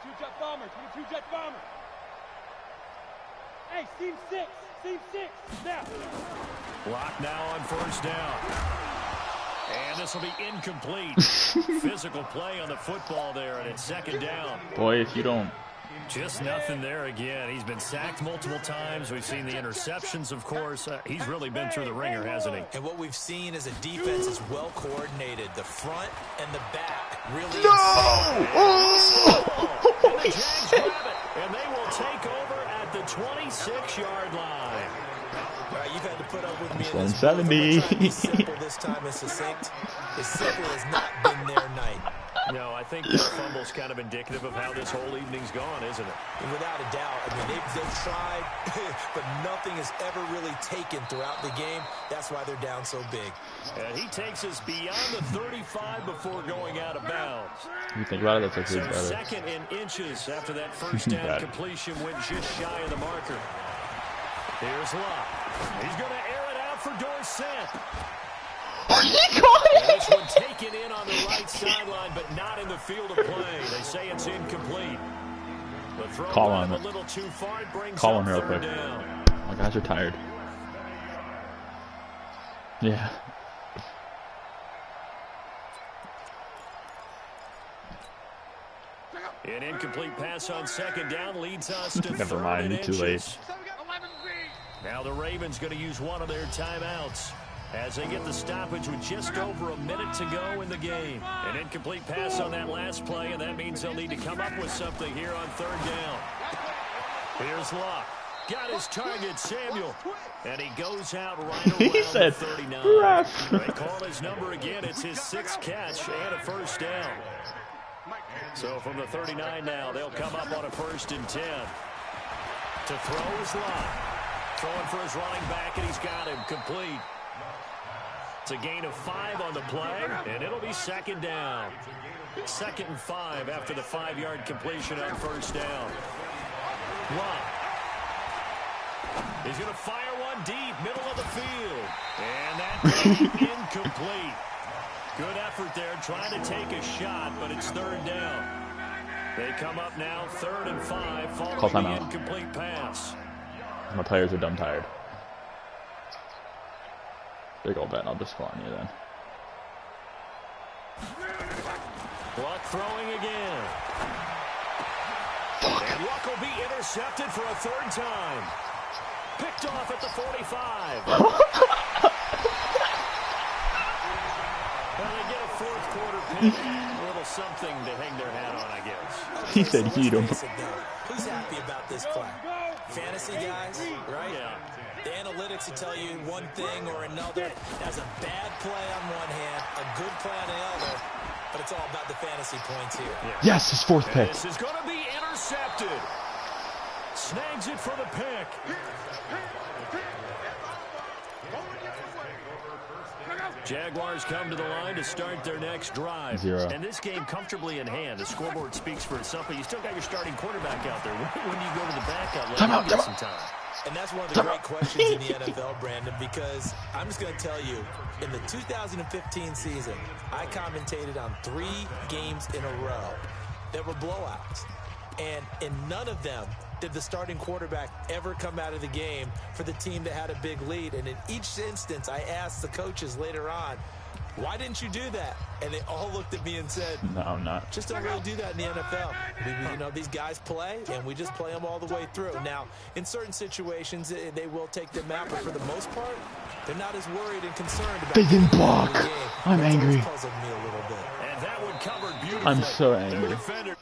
22 jet bomber. 22 jet bomber. Hey, seam 6. Seam 6. Now. Block now on 1st down. And this will be incomplete. Physical play on the football there, and it's 2nd down. Boy, if you don't. Just nothing there again. He's been sacked multiple times. We've seen the interceptions, of course. He's really been through the ringer, hasn't he? And what we've seen is a defense that's well coordinated. The front and the back really. No! Oh! And the Jags grab it, and they will take over at the 26-yard line. All right, you've had to put up with me. It's In this 170. simple this time is succinct. As simple has not been their night. No, I think that fumble's kind of indicative of how this whole evening's gone, isn't it? Without a doubt. I mean, they've tried, but nothing is ever really taken throughout the game. That's why they're down so big. And he takes us beyond the 35 before going out of bounds. You think about it, that's So actually better. 2nd and inches after that 1st down completion went just shy of the marker. Here's Locke. He's going to air it out for Dorsett. This one taken in on the right sideline, but not in the field of play. They say it's incomplete. The throw Call on a it. little too far. It brings Call up him real 3rd quick. down. My guys are tired. Yeah. An incomplete pass on 2nd down leads us to Never 3rd mind, and too late. inches. Now the Ravens going to use one of their timeouts as they get the stoppage with just over a minute to go in the game. An incomplete pass on that last play, and that means they'll need to come up with something here on 3rd down. Here's Locke. Got his target, Samuel. And he goes out right around He said, the 39. "Ref." They call his number again. It's his 6th catch and a 1st down. So from the 39 now, they'll come up on a 1st and 10. To throw is Locke. Throwing for his running back, and he's got him complete. It's a gain of 5 on the play, and it'll be 2nd down. 2nd and 5 after the 5-yard completion on 1st down. Locke. He's going to fire one deep, middle of the field. And that incomplete. Good effort there, trying to take a shot, but it's 3rd down. They come up now, 3rd and 5, following the incomplete pass. My players are dumb tired. Big old bet, I'll just call on you then. Luck throwing again. And Luck will be intercepted for a 3rd time. Picked off at the 45. Well, they get a 4th quarter pick. A little something to hang their hat on, I guess. He said heat him. Who's happy about this play? Fantasy guys, right? Yeah. The analytics will tell you one thing or another. That's a bad play on one hand, a good play on the other, but it's all about the fantasy points here. Yeah. Yes, his 4th pick. This is going to be intercepted. Snags it for the pick. Jaguars come to the line to start their next drive. 0. And this game comfortably in hand. The scoreboard speaks for itself, but you still got your starting quarterback out there. When do you go to the backup? Let him get some time. And that's one of the great questions in the NFL, Brandon, because I'm just going to tell you, in the 2015 season, I commentated on 3 games in a row that were blowouts. And in none of them did the starting quarterback ever come out of the game for the team that had a big lead. And in each instance, I asked the coaches later on, why didn't you do that? And they all looked at me and said, no, I'm not. Just don't really do that in the NFL. You know, these guys play, and we just play them all the way through. Now, in certain situations, they will take them out, but for the most part, they're not as worried and concerned about They didn't block. the game. I'm angry. Puzzled me a little bit. And that one covered beautifully. I'm so angry. Their defender